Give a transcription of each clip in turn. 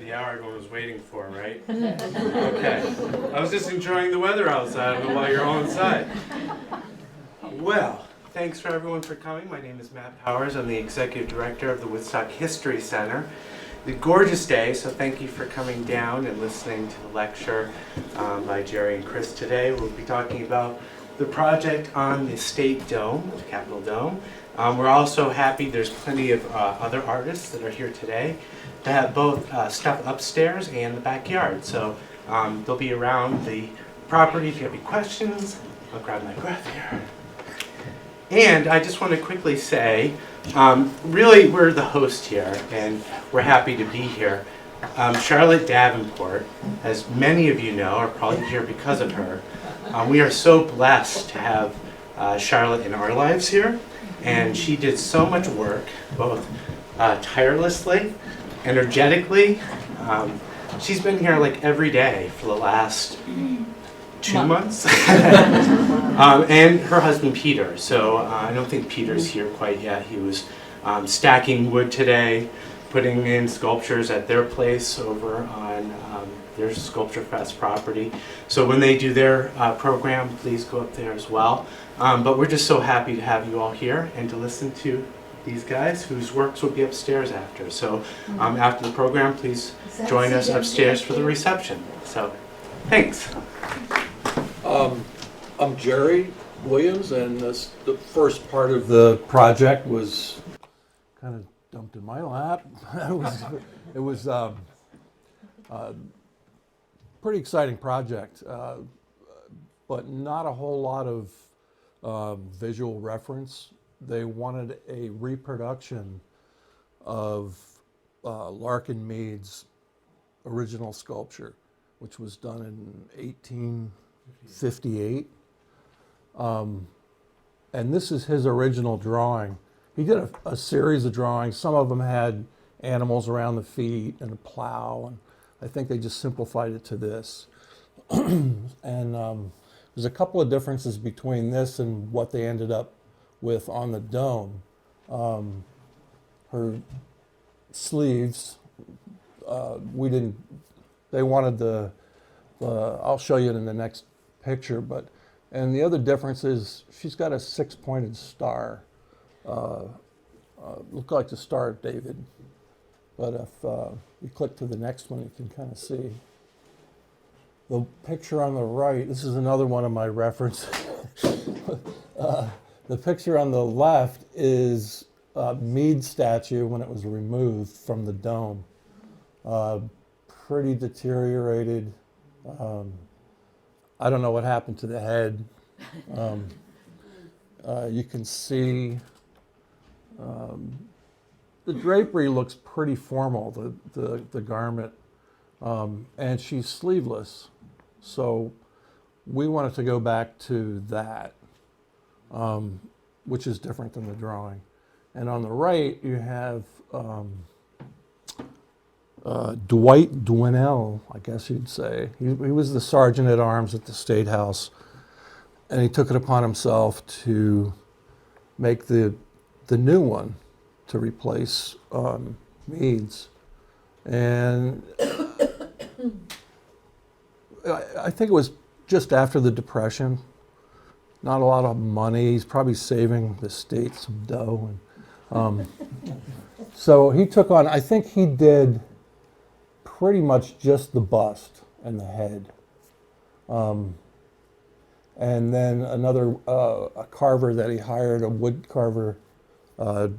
the hour everyone was waiting for, right? Okay. I was just enjoying the weather outside while you're all inside. Well, thanks for everyone for coming. My name is Matt Powers. I'm the Executive Director of the Woodstock History Center. It's a gorgeous day, so thank you for coming down and listening to the lecture by Jerry and Chris today. We'll be talking about the project on the State Dome, the Capitol Dome. We're also happy there's plenty of other artists that are here today to have both stuff upstairs and the backyard. So they'll be around the property if you have any questions. I'll grab my breath here. And I just want to quickly say, really we're the host here and we're happy to be here. Charlotte Davenport, as many of you know, are probably here because of her. We are so blessed to have Charlotte in our lives here. And she did so much work, both tirelessly, energetically. She's been here like every day for the last 2 months. And her husband Peter. So I don't think Peter's here quite yet. He was stacking wood today, putting in sculptures at their place over on their Sculpture Fest property. So when they do their program, please go up there as well. But we're just so happy to have you all here and to listen to these guys whose works will be upstairs after. So after the program, please join us upstairs for the reception. So thanks. I'm Jerry Williams, and the first part of the project was kind of dumped in my lap. It was pretty exciting project, but not a whole lot of visual reference. They wanted a reproduction of Larkin Mead's original sculpture, which was done in 1858. And this is his original drawing. He did a series of drawings. Some of them had animals around the feet and a plow, and I think they just simplified it to this. And there's a couple of differences between this and what they ended up with on the dome. Her sleeves, they wanted I'll show you in the next picture, and the other difference is she's got a 6-pointed star. Look like the Star of David. But if you click to the next one, you can kind of see. The picture on the right, this is another one of my references. The picture on the left is Mead's statue when it was removed from the dome. Pretty deteriorated. I don't know what happened to the head. You can see the drapery looks pretty formal, the garment, and she's sleeveless. So we wanted to go back to that, which is different than the drawing. And on the right, you have Dwight Dwinell, I guess you'd say. He was the sergeant at arms at the State House, and he took it upon himself to make the new one to replace Mead's. And I think it was just after the Depression. Not a lot of money. He's probably saving the state some dough. And, so he took on, I think he did pretty much just the bust and the head. And then another a carver that he hired, a wood carver, or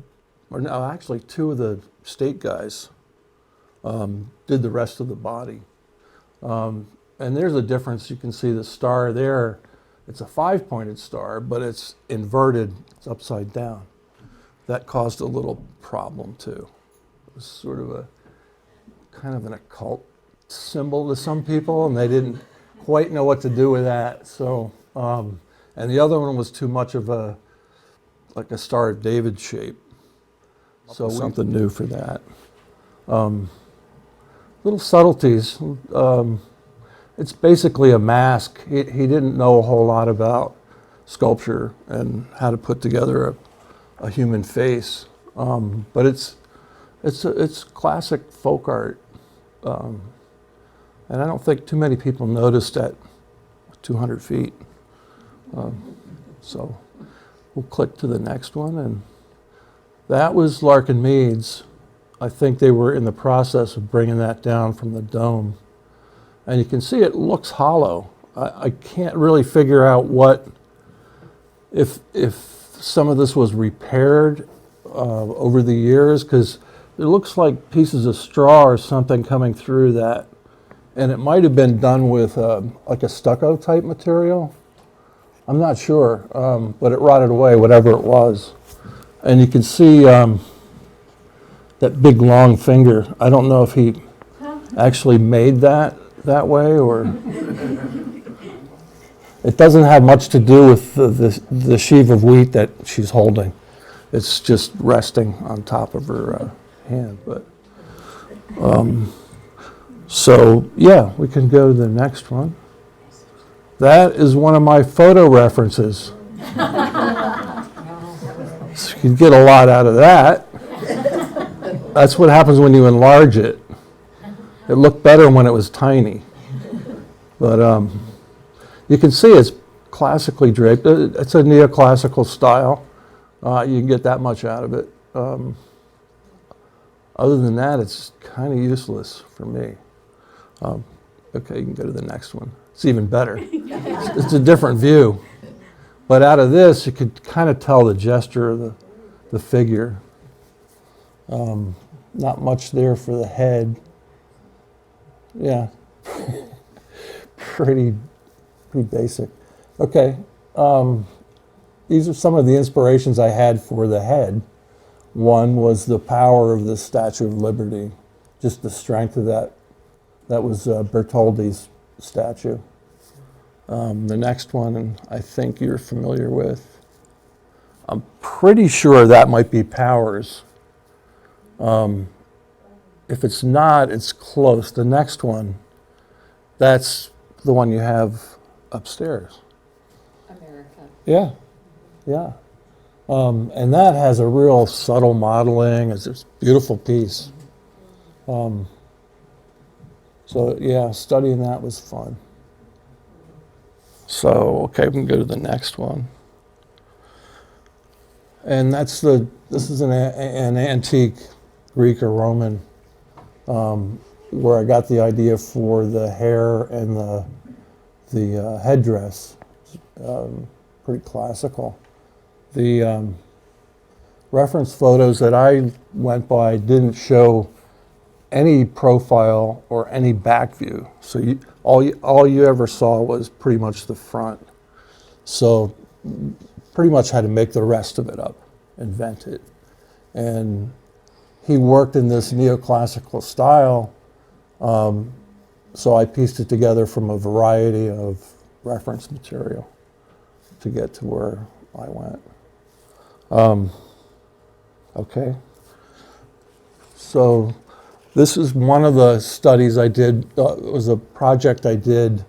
no, actually two of the state guys did the rest of the body. And there's a difference. You can see the star there. It's a 5-pointed star, but it's inverted. It's upside down. That caused a little problem too. It was sort of a kind of an occult symbol to some people, and they didn't quite know what to do with that. So, and the other one was too much of like a Star of David shape. So something new for that. Little subtleties. It's basically a mask. He didn't know a whole lot about sculpture and how to put together a human face, but it's classic folk art. And I don't think too many people noticed at 200 feet. So we'll click to the next one, and that was Larkin Meads. I think they were in the process of bringing that down from the dome. And you can see it looks hollow. I can't really figure out if some of this was repaired over the years, because it looks like pieces of straw or something coming through that. And it might have been done with like a stucco type material. I'm not sure, but it rotted away, whatever it was. And you can see that big long finger. I don't know if he actually made that way, or it doesn't have much to do with the sheaf of wheat that she's holding. It's just resting on top of her hand. But so yeah, we can go to the next one. That is one of my photo references. So you can get a lot out of that. That's what happens when you enlarge it. It looked better when it was tiny. But you can see it's classically draped. It's a neoclassical style. You can get that much out of it. Other than that, it's kind of useless for me. Okay, you can go to the next one. It's even better. It's a different view. But out of this, you could kind of tell the gesture of the figure. Not much there for the head. Yeah, pretty basic. Okay, these are some of the inspirations I had for the head. One was the power of the Statue of Liberty, just the strength of that. That was Bertoldi's statue. The next one, and I think you're familiar with. I'm pretty sure that might be Powers. If it's not, it's close. The next one, that's the one you have upstairs. America. Yeah, yeah. And that has a real subtle modeling. It's a beautiful piece. So yeah, studying that was fun. So, okay, we can go to the next one. And this is an antique Greek or Roman, where I got the idea for the hair and the headdress. Pretty classical. The reference photos that I went by didn't show any profile or any back view. So all you ever saw was pretty much the front. So pretty much had to make the rest of it up, invent it. And he worked in this neoclassical style, so I pieced it together from a variety of reference material to get to where I went. Okay. So this is one of the studies I did. It was a project I did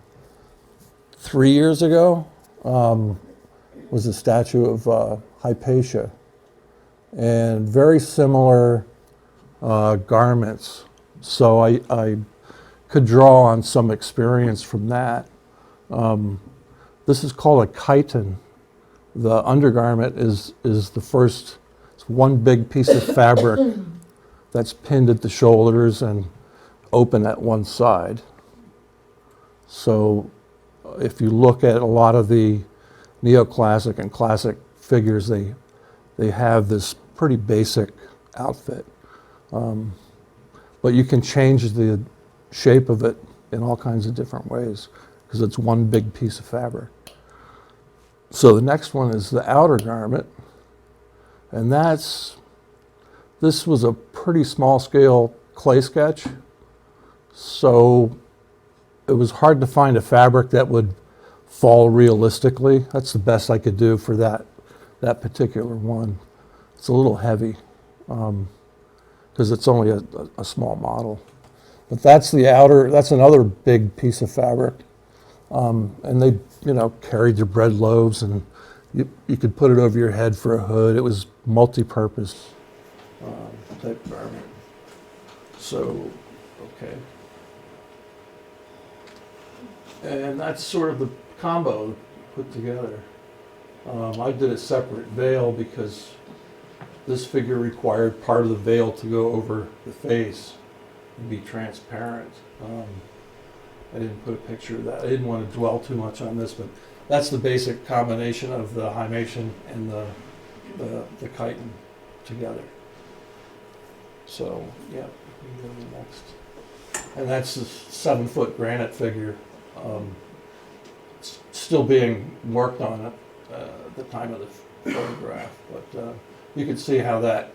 3 years ago. Was a statue of Hypatia, and very similar garments. So I could draw on some experience from that. This is called a chiton. The undergarment is the first. It's one big piece of fabric that's pinned at the shoulders and open at one side. So if you look at a lot of the neoclassic and classic figures, they have this pretty basic outfit. But you can change the shape of it in all kinds of different ways because it's one big piece of fabric. So the next one is the outer garment, and this was a pretty small scale clay sketch, so it was hard to find a fabric that would fall realistically. That's the best I could do for that particular one. It's a little heavy because it's only a small model. But that's the outer, that's another big piece of fabric. And they, carried your bread loaves, and you could put it over your head for a hood. It was multi-purpose type garment. So, okay. And that's sort of the combo put together. I did a separate veil because this figure required part of the veil to go over the face and be transparent. I didn't put a picture of that. I didn't want to dwell too much on this, but that's the basic combination of the himation and the chitin together. So, yeah, we can go to the next. And that's the 7-foot granite figure. It's still being worked on at the time of the photograph, but you can see how that,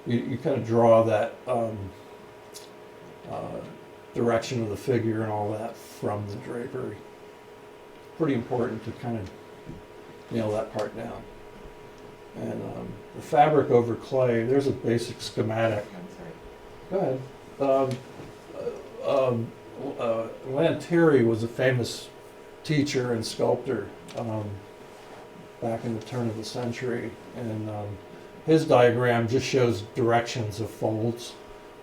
you kind of draw that direction of the figure and all that from the drapery. Pretty important to kind of nail that part down. And the fabric over clay, there's a basic schematic. I'm sorry. Go ahead. Lantieri was a famous teacher and sculptor back in the turn of the century, and his diagram just shows directions of folds.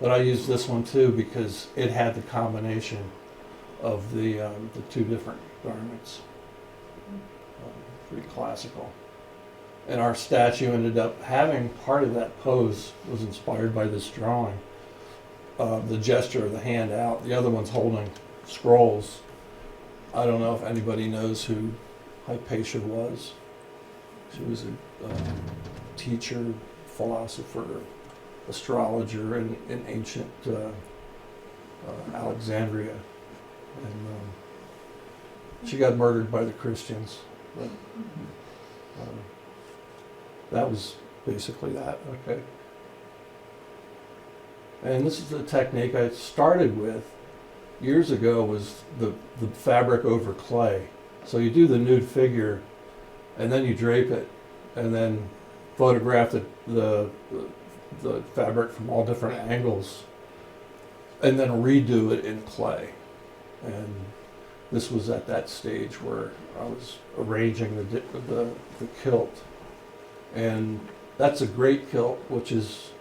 But I used this one too because it had the combination of the two different garments. Pretty classical. And our statue ended up having part of that pose was inspired by this drawing. The gesture of the hand out. The other one's holding scrolls. I don't know if anybody knows who Hypatia was. She was a teacher, philosopher, astrologer in ancient Alexandria. And she got murdered by the Christians. But that was basically that. Okay. And this is the technique I started with years ago, was the fabric over clay. So you do the nude figure and then you drape it and then photograph the fabric from all different angles and then redo it in clay. And this was at that stage where I was arranging the kilt. And that's a great kilt, which is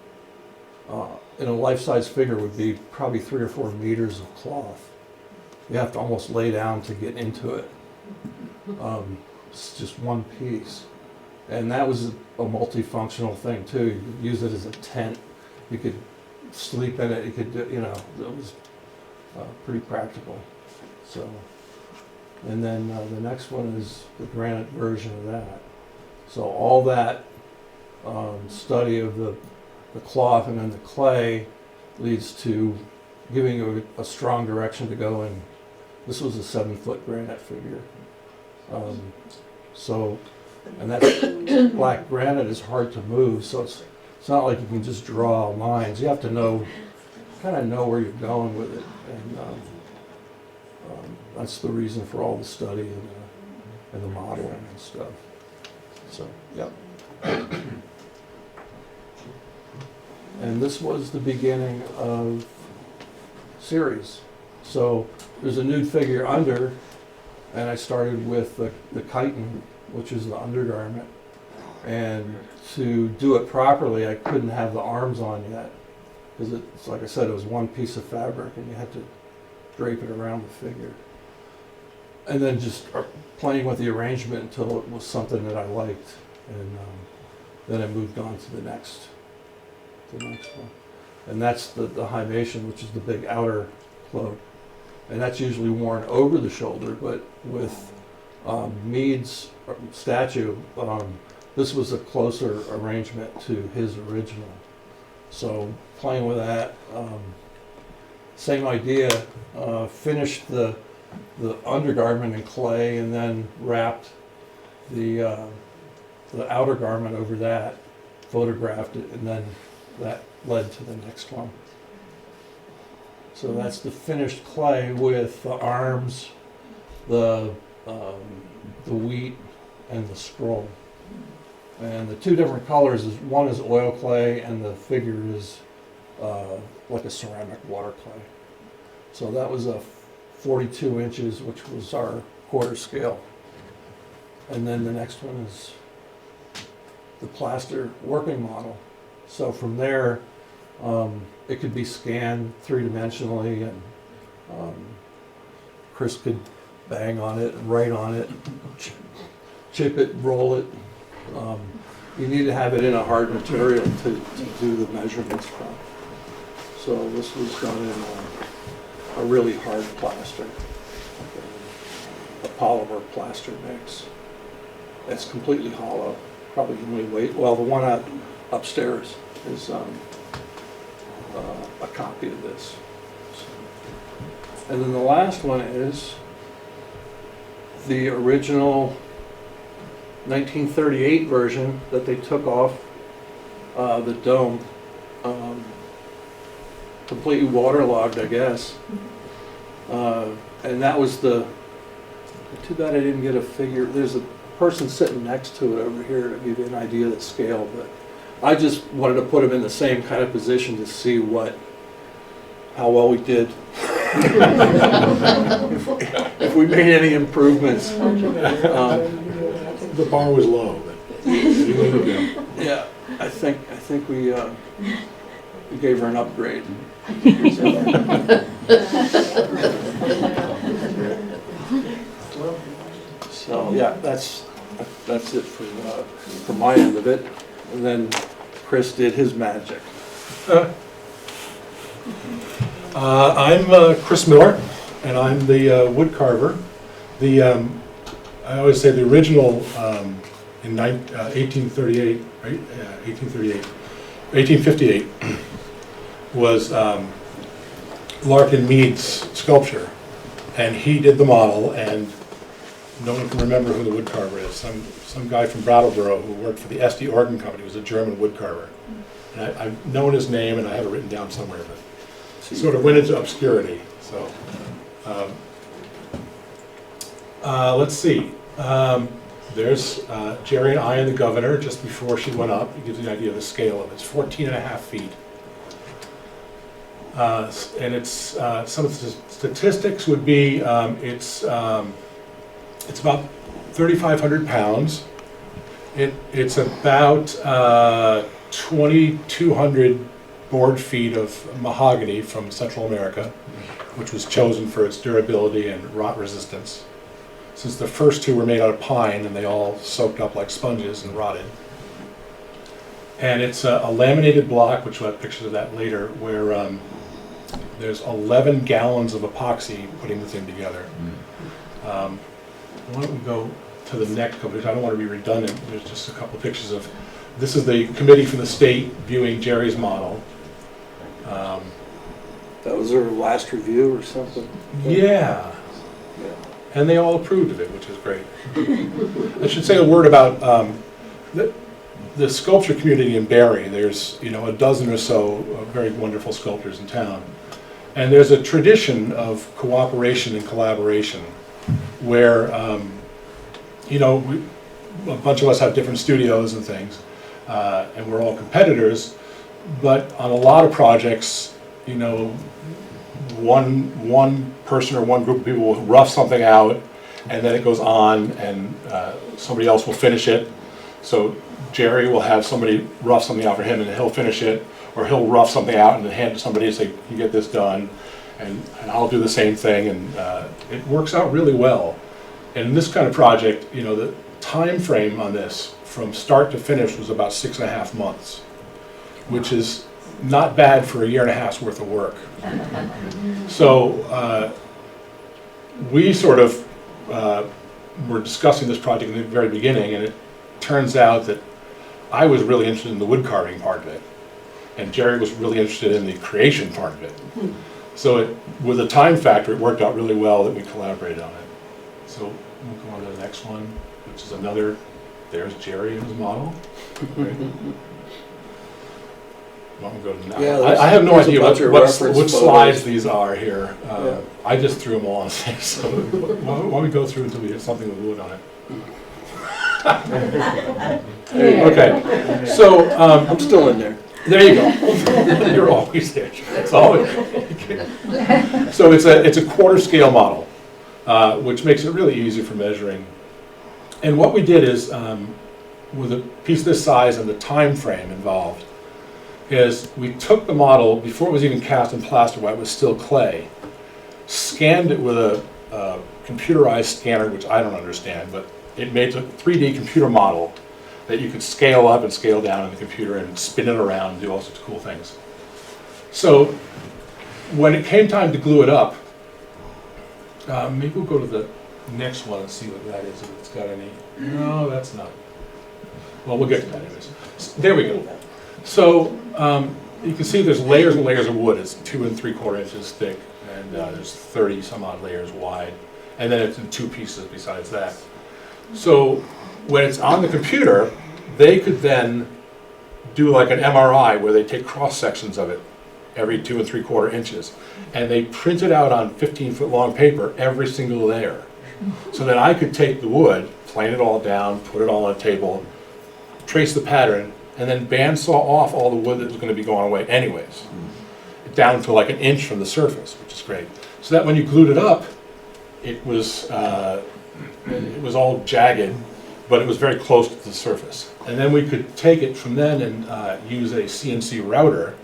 in a life-size figure would be probably 3 or 4 meters of cloth. You have to almost lay down to get into it. It's just one piece. And that was a multifunctional thing too. You could use it as a tent. You could sleep in it. You could, it was pretty practical. So, and then the next one is the granite version of that. So all that study of the cloth and then the clay leads to giving you a strong direction to go in. This was a 7-foot granite figure. And that black granite is hard to move, so it's not like you can just draw lines. You have to kind of know where you're going with it, and that's the reason for all the study and the modeling and stuff. So, yep. And this was the beginning of Ceres. So there's a nude figure under, and I started with the chitin, which is the undergarment. And to do it properly, I couldn't have the arms on yet, because it's like I said, it was one piece of fabric, and you had to drape it around the figure. And then just playing with the arrangement until it was something that I liked, and then I moved on to the next one. And that's the himation, which is the big outer cloak. And that's usually worn over the shoulder, but with Mead's statue, this was a closer arrangement to his original. So playing with that, same idea, finished the undergarment in clay and then wrapped the outer garment over that, photographed it, and then that led to the next one. So that's the finished clay with the arms, the wheat, and the scroll. And the two different colors is one is oil clay and the figure is like a ceramic water clay. So that was a 42 inches, which was our quarter scale. And then the next one is the plaster working model. So from there, it could be scanned 3-dimensionally, and Chris could bang on it, write on it, chip it, roll it. You need to have it in a hard material to do the measurements from. So this was done in a really hard plaster, like a polymer plaster mix. It's completely hollow, probably only weight. Well, the one upstairs is a copy of this. And then the last one is the original 1938 version that they took off the dome, completely waterlogged, I guess. And that was too bad I didn't get a figure. There's a person sitting next to it over here to give you an idea of the scale, but I just wanted to put them in the same kind of position to see how well we did. if we made any improvements. The bar was low, but you went again. Yeah, I think we gave her an upgrade. So yeah, that's it for my end of it. And then Chris did his magic. I'm Chris Miller, and I'm the wood carver. I always say the original in 1838, right? Yeah, 1858 was Larkin Mead's sculpture, and he did the model, and no one can remember who the wood carver is. Some guy from Brattleboro who worked for the Este Organ Company was a German wood carver. And I've known his name, and I have it written down somewhere, but sort of went into obscurity. So let's see. There's Jerry and I and the governor just before she went up. It gives you an idea of the scale of it. It's 14.5 feet. And it's some of the statistics would be it's about 3,500 pounds. It's about 2,200 board feet of mahogany from Central America, which was chosen for its durability and rot resistance. Since the first two were made out of pine and they all soaked up like sponges and rotted. And it's a laminated block, which we'll have pictures of that later, where there's 11 gallons of epoxy putting the thing together. Why don't we go to the next couple, because I don't want to be redundant. There's just a couple of pictures of, this is the committee from the state viewing Jerry's model. That was their last review or something? Yeah. And they all approved of it, which is great. I should say a word about the sculpture community in Barrie. There's a dozen or so very wonderful sculptors in town. And there's a tradition of cooperation and collaboration where, a bunch of us have different studios and things, and we're all competitors, but on a lot of projects, one person or one group of people will rough something out, and then it goes on, and somebody else will finish it. So Jerry will have somebody rough something out for him, and he'll finish it, or he'll rough something out and then hand it to somebody and say, "You get this done," and I'll do the same thing, and it works out really well. And in this kind of project, the time frame on this from start to finish was about 6.5 months, which is not bad for 1.5 years worth of work. So we sort of were discussing this project in the very beginning, and it turns out that I was really interested in the wood carving part of it, and Jerry was really interested in the creation part of it. So with a time factor, it worked out really well that we collaborated on it. So we'll go on to the next one, which is another, there's Jerry and his model. Right. Well, we'll go to the Yeah, I have no idea what slides slides these are here. I just threw them all on things. So why don't we go through until we get something with wood on it? Okay, so I'm still in there. there you go. You're always there. It's always. So it's a quarter scale model, which makes it really easy for measuring. And what we did is, with a piece this size and the time frame involved, is we took the model before it was even cast in plaster while it was still clay, scanned it with a a computerized scanner, which I don't understand, but it made a 3D computer model that you could scale up and scale down in the computer and spin it around and do all sorts of cool things. So when it came time to glue it up, maybe we'll go to the next one and see what that is, if it's got any. No, that's not. Well, we'll get to that anyways. There we go. So you can see there's layers and layers of wood. It's 2 3/4 inches thick, and there's 30 some odd layers wide. And then it's in 2 pieces besides that. So when it's on the computer, they could then do like an MRI where they take cross sections of it every 2 3/4 inches. And they print it out on 15-foot long paper, every single layer. So then I could take the wood, plane it all down, put it all on a table, trace the pattern, and then bandsaw off all the wood that was going to be going away anyways, down to like an inch from the surface, which is great. So that when you glued it up, it was all jagged, but it was very close to the surface. And then we could take it from then and use a CNC router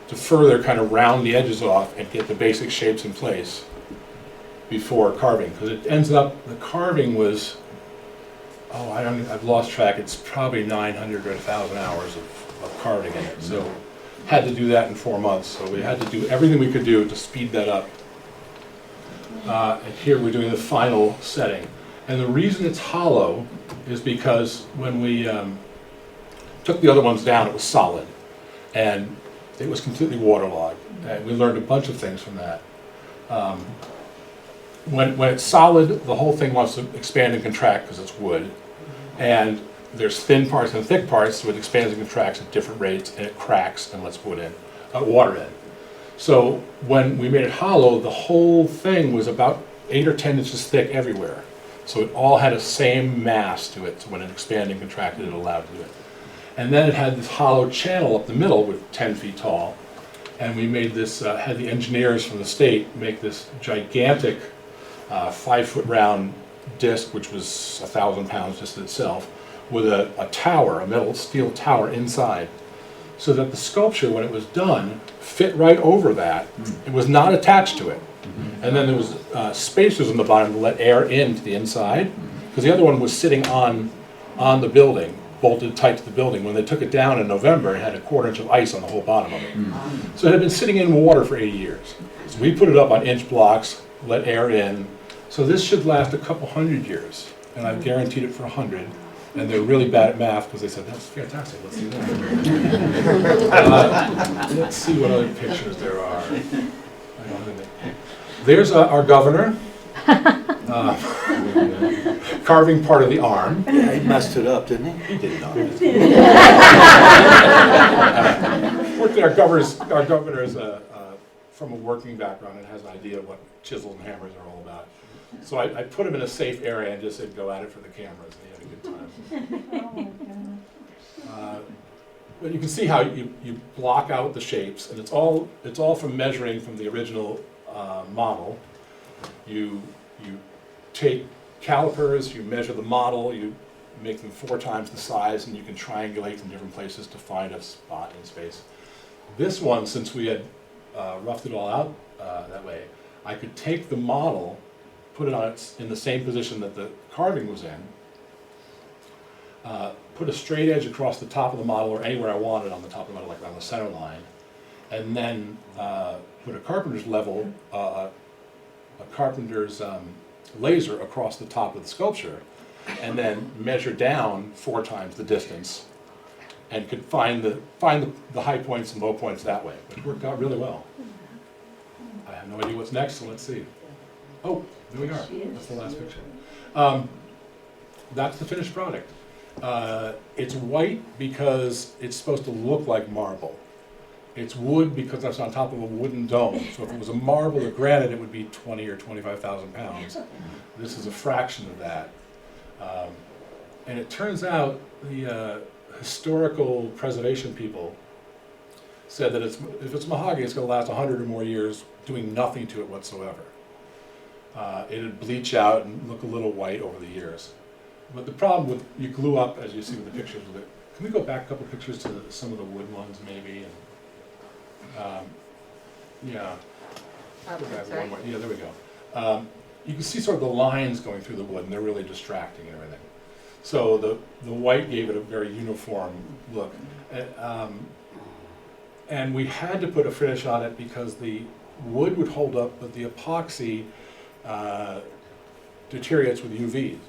to further kind of round the edges off and get the basic shapes in place before carving. Because it ends up, the carving was, I've lost track, it's probably 900 or 1,000 hours of carving in it. So had to do that in 4 months. So we had to do everything we could do to speed that up. And here we're doing the final setting. And the reason it's hollow is because when we took the other ones down, it was solid. And it was completely waterlogged. And we learned a bunch of things from that. When it's solid, the whole thing wants to expand and contract because it's wood. And there's thin parts and thick parts, so it expands and contracts at different rates, and it cracks and lets water in. So when we made it hollow, the whole thing was about 8 or 10 inches thick everywhere. So it all had a same mass to it, so when it expanded and contracted, it allowed to do it. And then it had this hollow channel up the middle with 10 feet tall. And we made this, had the engineers from the state make this gigantic 5-foot round disc, which was 1,000 pounds just itself, with a tower, a metal steel tower inside, so that the sculpture, when it was done, fit right over that. It was not attached to it. And then there was spacers on the bottom to let air into the inside, because the other one was sitting on the building, bolted tight to the building. When they took it down in November, it had a 1/4 inch of ice on the whole bottom of it. So it had been sitting in water for 80 years. So we put it up on inch blocks, let air in. So this should last a couple hundred years, and I've guaranteed it for 100. And they're really bad at math because they said, that's fantastic, let's do that. Let's see what other pictures there are. There's our governor, carving part of the arm. Yeah, he messed it up, didn't he? He did not. Fortunately, our governor's from a working background and has an idea of what chisels and hammers are all about. So I put him in a safe area and just said, go at it for the cameras, and he had a good time. But you can see how you block out the shapes, and it's all from measuring from the original model. You take calipers, you measure the model, you make them 4 times the size, and you can triangulate from different places to find a spot in space. This one, since we had roughed it all out that way, I could take the model, put it in the same position that the carving was in, put a straight edge across the top of the model or anywhere I wanted on the top of the model, like on the center line, and then put a carpenter's level, a carpenter's laser across the top of the sculpture, and then measure down 4 times the distance, and could find the high points and low points that way, which worked out really well. I have no idea what's next, so let's see. Oh, there we are. That's the last picture. That's the finished product. It's white because it's supposed to look like marble. It's wood because that's on top of a wooden dome. So if it was a marble or granite, it would be 20 or 25,000 pounds. This is a fraction of that. And it turns out the historical preservation people said that if it's mahogany, it's going to last 100 or more years doing nothing to it whatsoever. It'd bleach out and look a little white over the years. But the problem with, you glue up, as you see with the pictures of it. Can we go back a couple of pictures to some of the wood ones maybe? And, yeah. Go back one more. Yeah, there we go. you can see sort of the lines going through the wood, and they're really distracting and everything. So the white gave it a very uniform look. And we had to put a finish on it because the wood would hold up, but the epoxy deteriorates with UVs.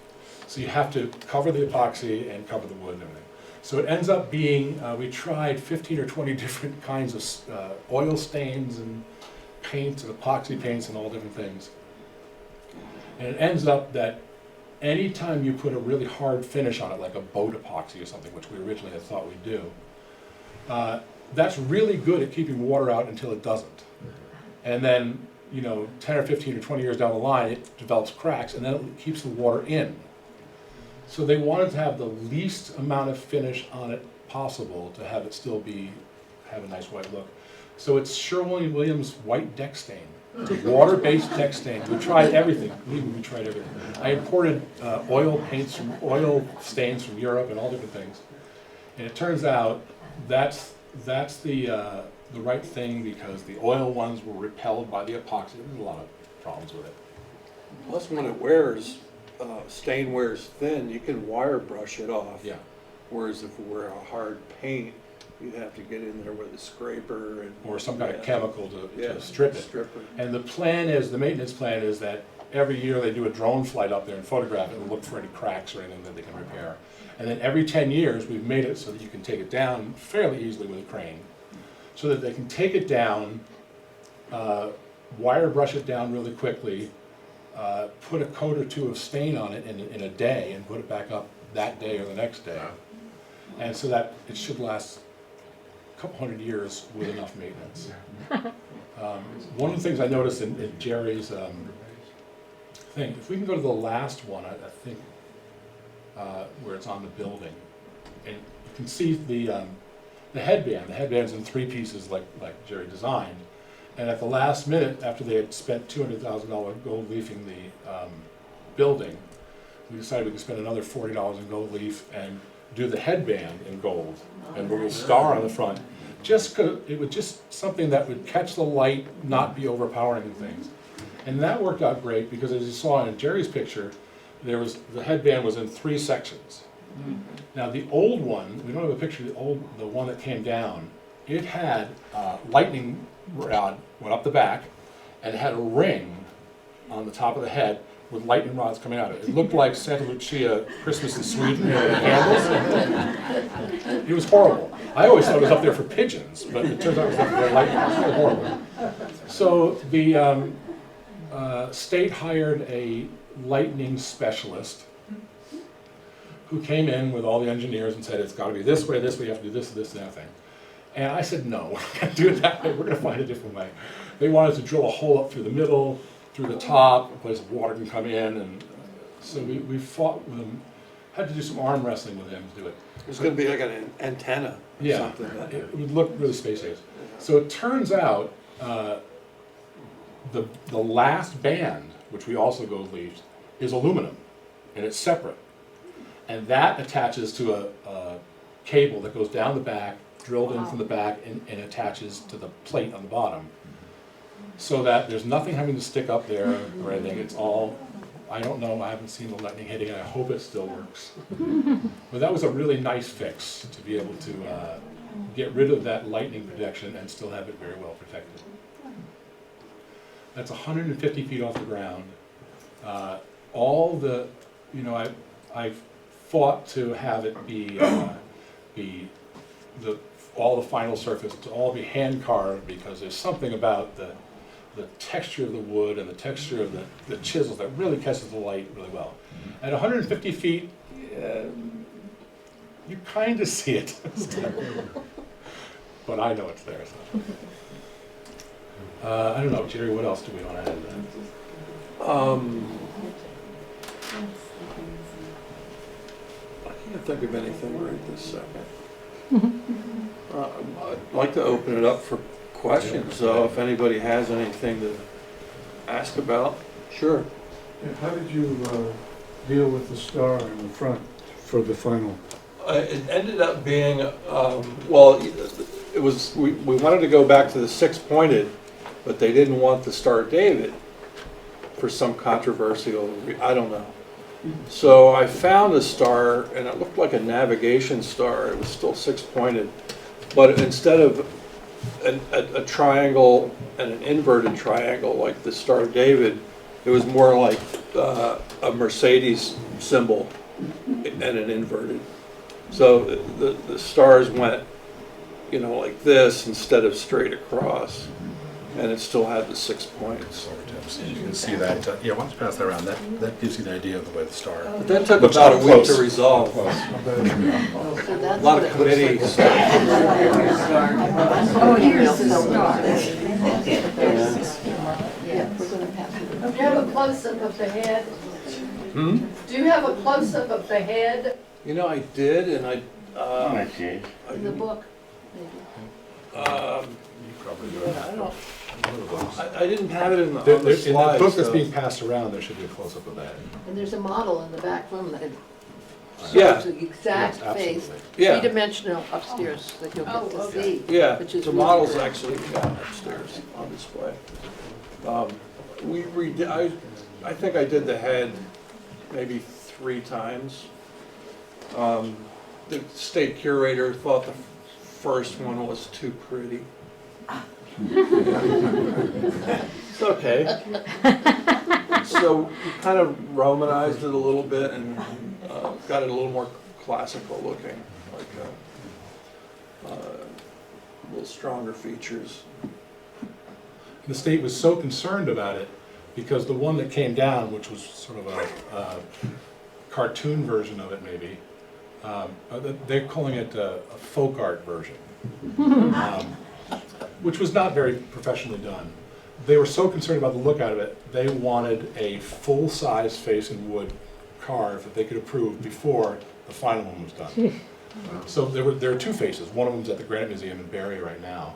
So you have to cover the epoxy and cover the wood and everything. So it ends up being, we tried 15 or 20 different kinds of oil stains and paints and epoxy paints and all different things. And it ends up that anytime you put a really hard finish on it, like a boat epoxy or something, which we originally had thought we'd do, that's really good at keeping water out until it doesn't. And then, 10 or 15 or 20 years down the line, it develops cracks, and then it keeps the water in. So they wanted to have the least amount of finish on it possible to have it still have a nice white look. So it's Sherwin-Williams white deck stain. It's a water-based deck stain. We tried everything. Believe me, we tried everything. I imported oil stains from Europe and all different things. And it turns out that's the right thing, because the oil ones were repelled by the epoxy. There's a lot of problems with it. Plus, when it wears, stain wears thin, you can wire brush it off. Yeah. Whereas if it were a hard paint, you'd have to get in there with a scraper and. Or some kind of chemical to strip it. Stripper. And the maintenance plan is that every year they do a drone flight up there and photograph it and look for any cracks or anything that they can repair. And then every 10 years, we've made it so that you can take it down fairly easily with a crane, so that they can take it down, wire brush it down really quickly, put a coat or two of stain on it in a day and put it back up that day or the next day. And so that it should last a couple hundred years with enough maintenance. One of the things I noticed in Jerry's thing, if we can go to the last one, I think, where it's on the building, and you can see the headband. The headband's in 3 pieces like Jerry designed. And at the last minute, after they had spent $200,000 gold leafing the building, we decided we could spend another $40 in gold leaf and do the headband in gold and with a star on the front. Just 'cause it was just something that would catch the light, not be overpowering things. And that worked out great, because as you saw in Jerry's picture, the headband was in 3 sections. Now the old one, we don't have a picture of the one that came down, it had lightning rod went up the back, and it had a ring on the top of the head with lightning rods coming out of it. It looked like Santa Lucia Christmas in Sweden candles. It was horrible. I always thought it was up there for pigeons, but it turns out it was up there for lightning. It was horrible. So the state hired a lightning specialist who came in with all the engineers and said, it's got to be this way, you have to do this, and that thing. And I said, no, we're not going to do it that way, we're going to find a different way. They wanted to drill a hole up through the middle, through the top, a place where water can come in, and so we fought with him, had to do some arm wrestling with him to do it. It's going to be like an antenna or Yeah, something. it would look really space age. So it turns out the last band, which we also gold leafed, is aluminum, and it's separate. And that attaches to a cable that goes down the back, drilled in from the back, and attaches to the plate on the bottom. So that there's nothing having to stick up there or anything. It's all, I don't know, I haven't seen the lightning hitting it. I hope it still works. But that was a really nice fix, to be able to get rid of that lightning protection and still have it very well protected. That's 150 feet off the ground. All the, I've fought to have it be all the final surface to all be hand carved, because there's something about the texture of the wood and the texture of the chisels that really catches the light really well. At 150 feet, you kind of see it, but I know it's there. So. I don't know, Jerry, what else do we want to add to that? I can't think of anything right this second. I'd like to open it up for questions, so if anybody has anything to ask about, sure. Yeah, how did you deal with the star in the front for the final? It ended up being, well, it was, we wanted to go back to the 6-pointed, but they didn't want the Star of David for some controversial, I don't know. So I found a star, and it looked like a navigation star. It was still six-pointed, but instead of a triangle and an inverted triangle like the Star of David, it was more like a Mercedes symbol and an inverted. So the stars went, you know, like this instead of straight across, and it still had the 6 points. So you can see that, yeah, once you pass that around, that gives you the idea of the way the star. But that took looks about a up week close. to resolve. So that's A lot what of it looks committee like. stuff. Oh, here's the star. Yeah. We're gonna pass it. Do you have a close-up of the head? Hmm? Do you have a close-up of the head You know, I did, and in the book? I don't, In I didn't have it in the, the on the slides. book that's though. being passed around, there should be a close-up of that. And there's a model in the back room that Yeah. shows the exact Yes, face, absolutely. Yeah, three-dimensional upstairs that you'll get to see. yeah, Which is the really model's good. actually upstairs on display. We redid, I think I did the head maybe 3 times. The state curator thought the first one was too pretty. It's okay. So we kind of Romanized it a little bit and got it a little more classical looking, like a little stronger features. The state was so concerned about it because the one that came down, which was sort of a cartoon version of it maybe, they're calling it a folk art version, which was not very professionally done. They were so concerned about the look out of it, they wanted a full-size face in wood carved that they could approve before the final one was done. So there are 2 faces. One of them's at the Granite Museum in Barrie right now.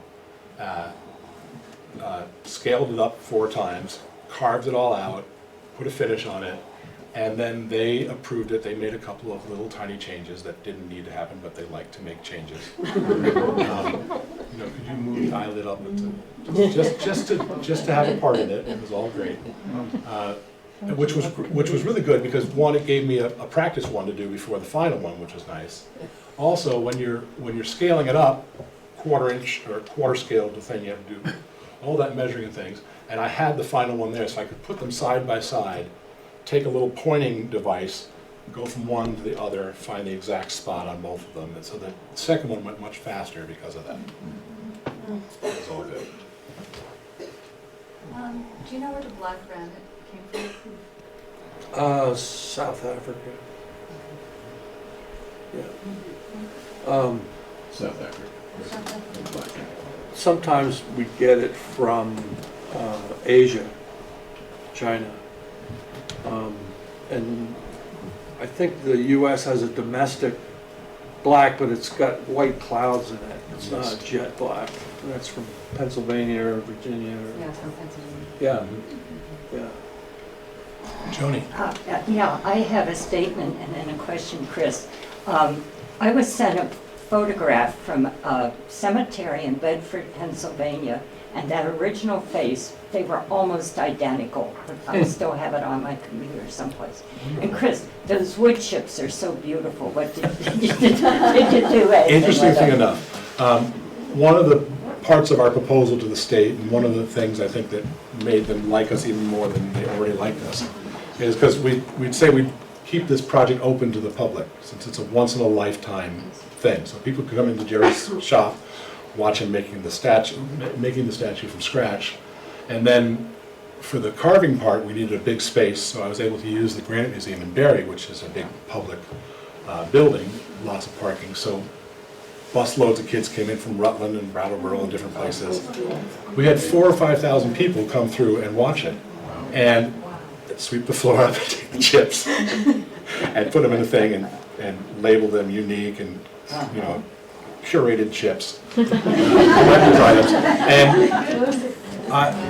Scaled it up 4 times, carved it all out, put a finish on it, and then they approved it. They made a couple of little tiny changes that didn't need to happen, but they liked to make changes. You know, could you move the eyelid up just to have a part in it? It was all great, which was really good because one, it gave me a practice one to do before the final one, which was nice. Also, when you're scaling it up, 1/4 inch or quarter scale the thing, you have to do all that measuring and things. And I had the final one there, so I could put them side by side, take a little pointing device, go from one to the other, find the exact spot on both of them. And so the second one went much faster because of that. It was all good. Do you know where the black granite came from? South Africa. Yeah. South Africa. Sometimes we get it from Asia, China. And I think the US has a domestic black, but it's got white clouds in it. It's not a jet black. That's from Pennsylvania or Virginia. Yeah, from Pennsylvania. Yeah, yeah. Joni? Yeah, I have a statement and then a question, Chris. I was sent a photograph from a cemetery in Bedford, Pennsylvania, and that original face, they were almost identical. I still have it on my computer someplace. And Chris, those wood chips are so beautiful. What did you do? Interesting thing enough, one of the parts of our proposal to the state, and one of the things I think that made them like us even more than they already liked us, is because we'd say we'd keep this project open to the public, since it's a once-in-a-lifetime thing. So people could come into Jerry's shop, watch him making the statue from scratch, and then for the carving part, we needed a big space, so I was able to use the Granite Museum in Barrie, which is a big public building, lots of parking. So busloads of kids came in from Rutland and Brattleboro and different places. We had 4,000 or 5,000 people come through and watch it, and sweep the floor up and take the chips and put them in a thing and label them unique and, you know, curated chips. And,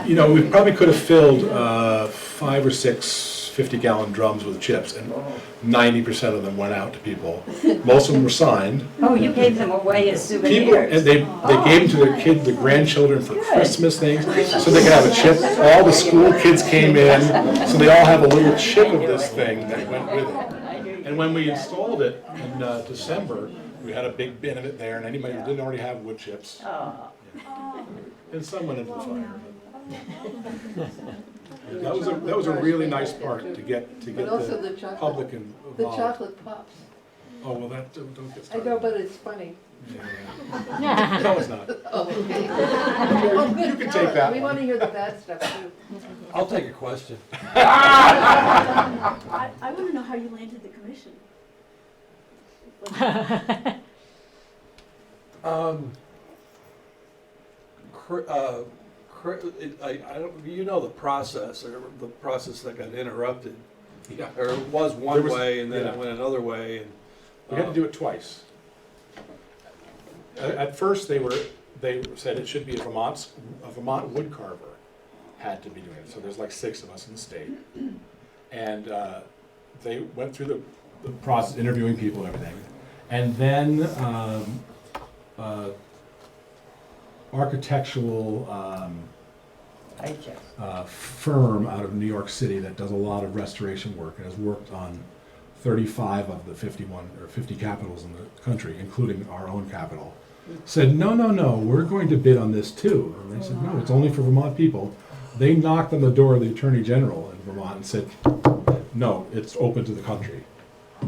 you know, we probably could have filled 5 or 6 50-gallon drums with chips, and 90% of them went out to people. Most of them were signed. Oh, you gave them away as People, and souvenirs. they gave them to their kids, the grandchildren for Christmas things, so they could have a chip. All the school kids came in, so they all have a little chip of this thing that went with it. And when we installed it in December, we had a big bin of it there, and anybody who didn't already have wood chips, and some went into the fire. That was a really nice part to get But also the the chocolate, public the involved. chocolate pops. Oh, well, that, don't get I started. know, but it's funny. Yeah. No, it's not. Oh, okay. You can take that We one. want to hear the bad stuff too. I'll take a question. I want to know how you landed the commission. I don't, you know the process, or the process that got interrupted, Yeah. or it was There one was- way and then yeah. it went another way, and. We had to do it twice. At first, they said it should be a Vermont wood carver had to be doing it. So there's like 6 of us in the state. And they went through the process, interviewing people and everything. And then architectural firm out of New York City that does a lot of restoration work and has worked on 35 of the 51 or 50 capitals in the country, including our own capital, said, no, we're going to bid on this too. And they said, no, it's only for Vermont people. They knocked on the door of the Attorney General in Vermont and said, no, it's open to the country.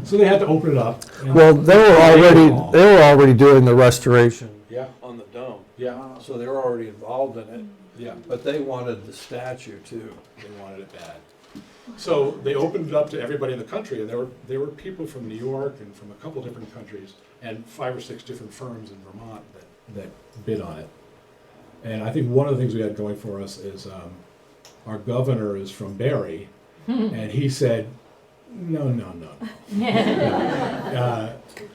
So they had to open it up. and- Well, they were already doing the restoration. Yeah, On the dome, yeah, so they were already involved in it, yeah, but they wanted the statue too. they wanted it bad. So they opened it up to everybody in the country, and there were people from New York and from a couple different countries, and 5 or 6 different firms in Vermont that bid on it. And I think one of the things we had going for us is our governor is from Barrie, and he said, no.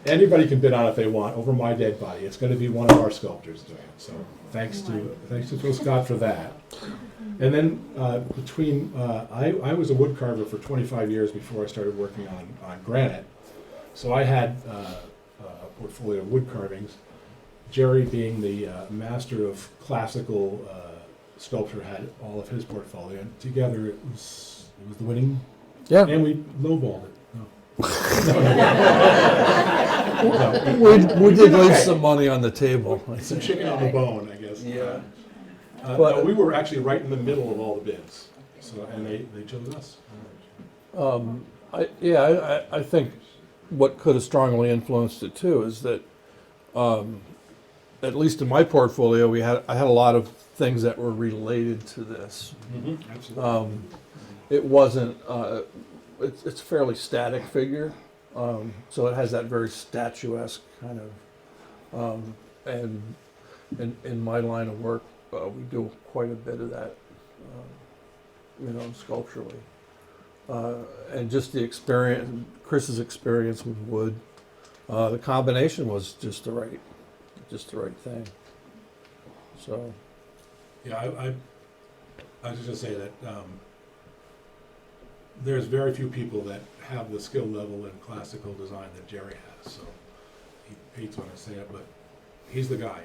Anybody can bid on it if they want, over my dead body. It's going to be one of our sculptors doing it. So thanks to Phil Scott for that. And then I was a wood carver for 25 years before I started working on granite. So I had a portfolio of wood carvings. Jerry, being the master of classical sculpture, had all of his portfolio. And together it was the winning. Yeah. And we lowballed it. We did leave some money on the table. Some chicken on the bone, I guess. Yeah. But- No, we were actually right in the middle of all the bids. So, and they chose us. I think what could have strongly influenced it too is that, at least in my portfolio, I had a lot of things that were related to this. Absolutely. It wasn't, it's a fairly static figure, so it has that very statuesque kind of, and in my line of work, we do quite a bit of that, sculpturally. And just the experience, Chris's experience with wood, the combination was just the right thing. So, Yeah, I was just gonna say that there's very few people that have the skill level in classical design that Jerry has. So he hates when I say it, but he's the guy.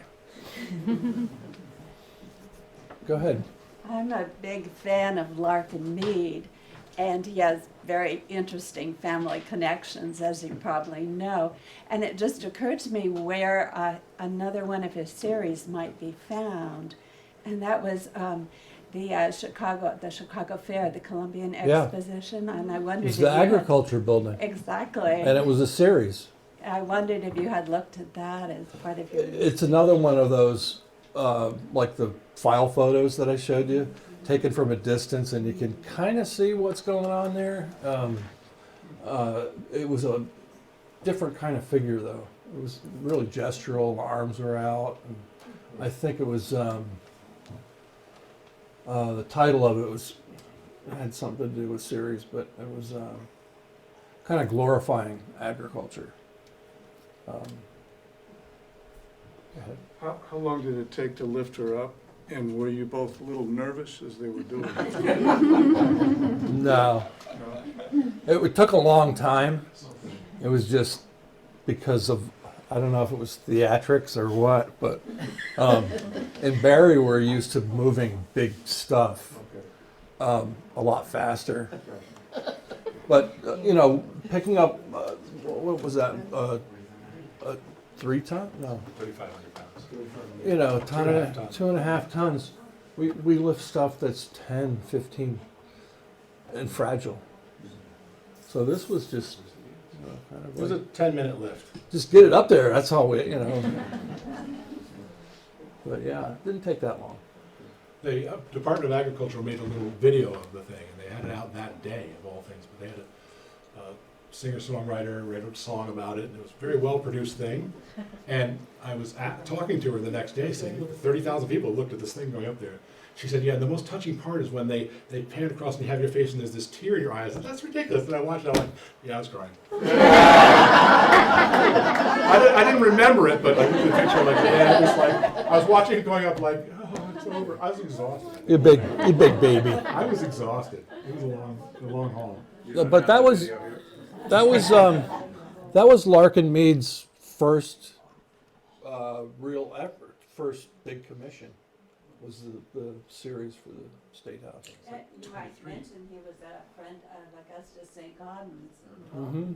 go ahead. I'm a big fan of Larkin Mead, and he has very interesting family connections, as you probably know. And it just occurred to me where another one of his series might be found, and that was the Chicago Fair, the Columbian Yeah. Exposition. And I wondered It's if the you had- agriculture building, Exactly. and it was a series. I wondered if you had looked at that as part of your. It's another one of those, like the file photos that I showed you, taken from a distance, and you can kind of see what's going on there. It was a different kind of figure, though. It was really gestural. Arms were out. And I think it was the title of it had something to do with Ceres, but it was kind of glorifying agriculture. Go ahead. How long did it take to lift her up? And were you both a little nervous as they were doing it? No. It took a long time. It was just because of, I don't know if it was theatrics or what, but in Barrie we're used to moving big stuff a lot faster. But, picking up, what was that, 3 ton? No. 3,500 pounds. Ton and 2.5 tons. We lift stuff that's 10, 15, and fragile. So this was just kind of It was a like, 10-minute lift. just get it up there. That's all we. But yeah, it didn't take that long. The Department of Agriculture made a little video of the thing, and they had it out that day, of all things. But they had a singer-songwriter wrote a song about it, and it was a very well-produced thing. And I was talking to her the next day, saying, 30,000 people looked at this thing going up there. She said, yeah, the most touching part is when they pan across and you have your face and there's this tear in your eyes. I said, that's ridiculous. And I watched it, I went, yeah, I was crying. I didn't remember it, but I looked at the picture like, yeah, it was like, I was watching it going up like, oh, it's over. I was exhausted. You big baby. I was exhausted. It was a long haul. But that was Larkin Mead's first real effort, first big commission. Was the Ceres for the State House. You might mention he was a friend of Augustus St. Gaudens. Mm-hmm.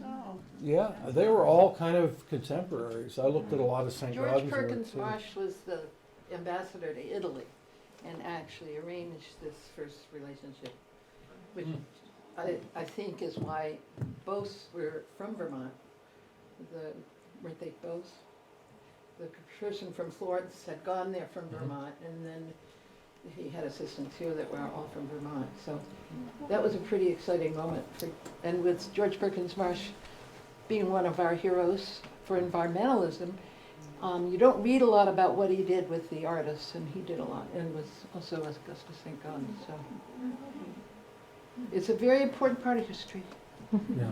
Oh. Yeah, they were all kind of contemporaries. I looked at a lot of St. George Gaudens. Perkins Marsh was the ambassador to Italy and actually arranged this first relationship, which I think is why both were from Vermont. Weren't they both? The person from Florence had gone there from Vermont, and then he had assistants here that were all from Vermont. So that was a pretty exciting moment. And with George Perkins Marsh being one of our heroes for environmentalism, you don't read a lot about what he did with the artists, and he did a lot, and was also Augustus St. Gaudens. So it's a very important part of history. Yeah.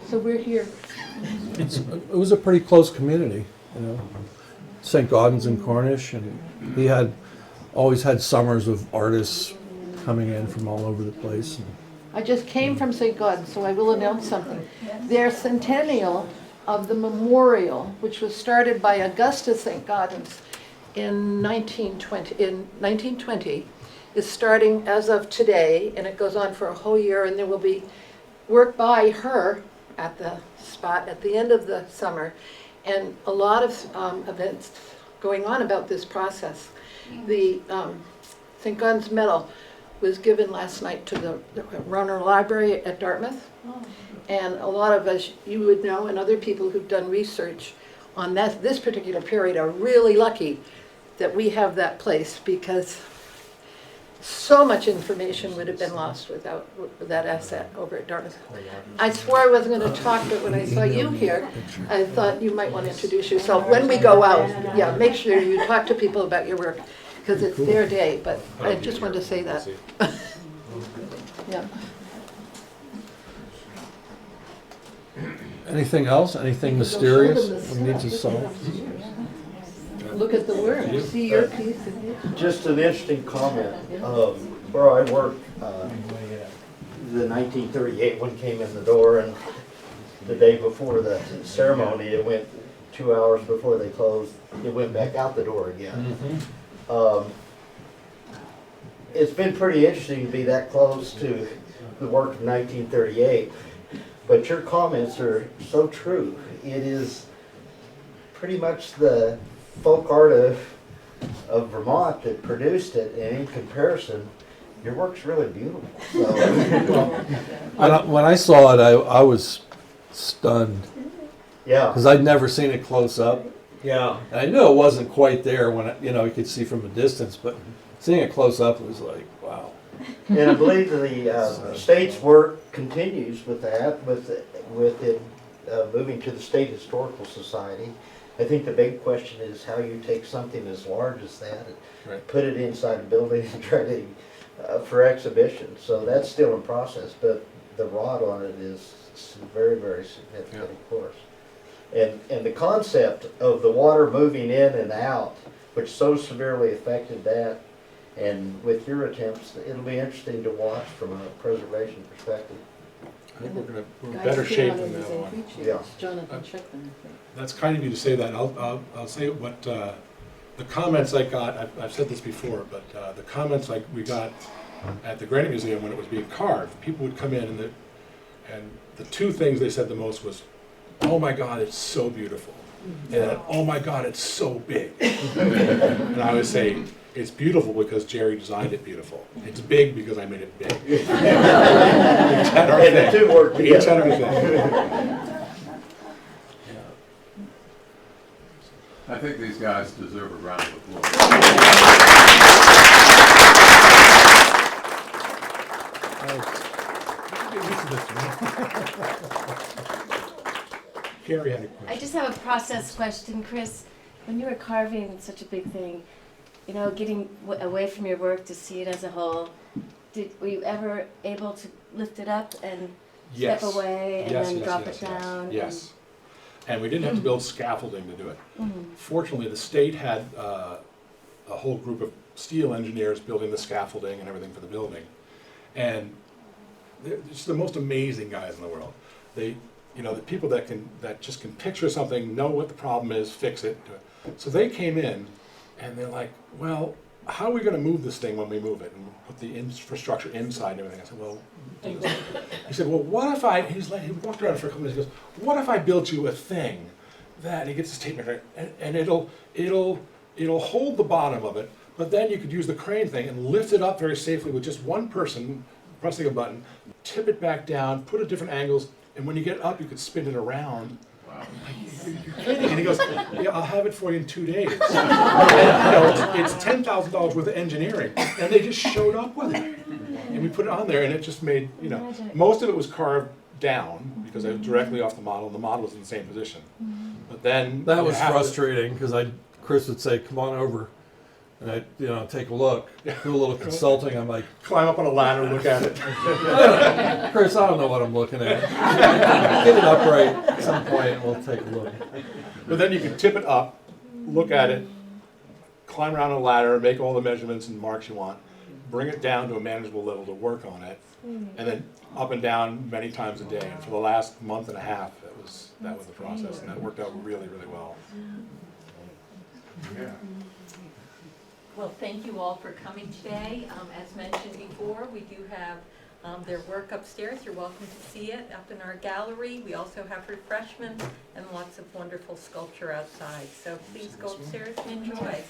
So we're here. It was a pretty close community, St. Gaudens and Cornish, and he always had summers of artists coming in from all over the place. I just came from St. Gaudens, so I will announce something. Their centennial of the memorial, which was started by Augustus St. Gaudens in 1920, is starting as of today, and it goes on for a whole year, and there will be work by her at the spot at the end of the summer, and a lot of events going on about this process. The St. Gaudens Medal was given last night to the Runner Library at Dartmouth, and a lot of us, you would know, and other people who've done research on this particular period are really lucky that we have that place, because so much information would have been lost without that asset over at Dartmouth. I swore I wasn't going to talk, but when I saw you here, I thought you might want to introduce yourself. When we go out, yeah, make sure you talk to people about your work, because it's their day, but I just wanted to say that. Yeah. Anything else? Anything mysterious we need to solve? Look at the work, see your piece. Just an interesting comment. Where I worked, the 1938 one came in the door, and the day before the ceremony, it went 2 hours before they closed. It went back out the door again. It's been pretty interesting to be that close to the work of 1938, but your comments are so true. It is pretty much the folk art of Vermont that produced it, and in comparison, your work's really beautiful. So. When I saw it, I was stunned. Yeah. Because I'd never seen it close up. Yeah. And I knew it wasn't quite there when you could see from a distance, but seeing it close up was like, wow. And I believe the state's work continues with that, with it moving to the State Historical Society. I think the big question is how you take something as large as that and put it inside a building and try to for exhibition. So that's still in process, but the rod on it is very, very significant, of course. And the concept of the water moving in and out which so severely affected that. And with your attempts, it'll be interesting to watch from a preservation perspective. I think we're in better shape than that one. Yeah. Jonathan Schickman, I think. That's kind of you to say that. I'll say what the comments I got. I've said this before, but the comments like we got at the Granite Museum when it was being carved, people would come in and the two things they said the most was, "Oh my God, it's so beautiful," and "Oh my God, it's so big." And I would say, it's beautiful because Jerry designed it beautiful. It's big because I made it big. Each had our And the thing. two work Each had together. our thing. I think these guys deserve a round of applause. Carrie had a I question. just have a process question, Chris. When you were carving such a big thing, you know, getting away from your work to see it as a whole, were you ever able to lift it up and Yes. step away and Yes, then yes, drop yes, it yes. down? Yes. And we didn't have to build scaffolding to do it. Mhm. Fortunately, the state had a whole group of steel engineers building the scaffolding and everything for the building. And they're just the most amazing guys in the world. They, you know, the people that just can picture something, know what the problem is, fix it. Do it. So they came in and they're like, well, how are we gonna move this thing when we move it and put the infrastructure inside and everything? I said, well, he said, well, what if he walked around for a couple minutes, he goes, what if I built you a thing that, he gets his tape measure, and it'll hold the bottom of it, but then you could use the crane thing and lift it up very safely with just one person pressing a button, tip it back down, put it at different angles, and when you get up, you could spin it around. Wow. You're kidding. And he goes, yeah, I'll have it for you in 2 days. And, you know, it's $10,000 worth of engineering, and they just showed up with it. And we put it on there, and it just made, you know, most of it was carved down because I was directly off the model, and the model was in the same position. But then That you was have to- frustrating because Chris would say, "Come on over," and I'd take a look, do a little consulting. I'm like, climb up on a ladder, look at it. Chris, I don't know what I'm looking at. Get it upright at some point, and we'll take a look. But then you can tip it up, look at it, climb around a ladder, make all the measurements and marks you want, bring it down to a manageable level to work on it, and then up and down many times a day. And for the last month and a half, that was the process, and that worked out really, really well. Yeah. Well, thank you all for coming today. As mentioned before, we do have their work upstairs. You're welcome to see it up in our gallery. We also have refreshments and lots of wonderful sculpture outside. So please go upstairs and enjoy.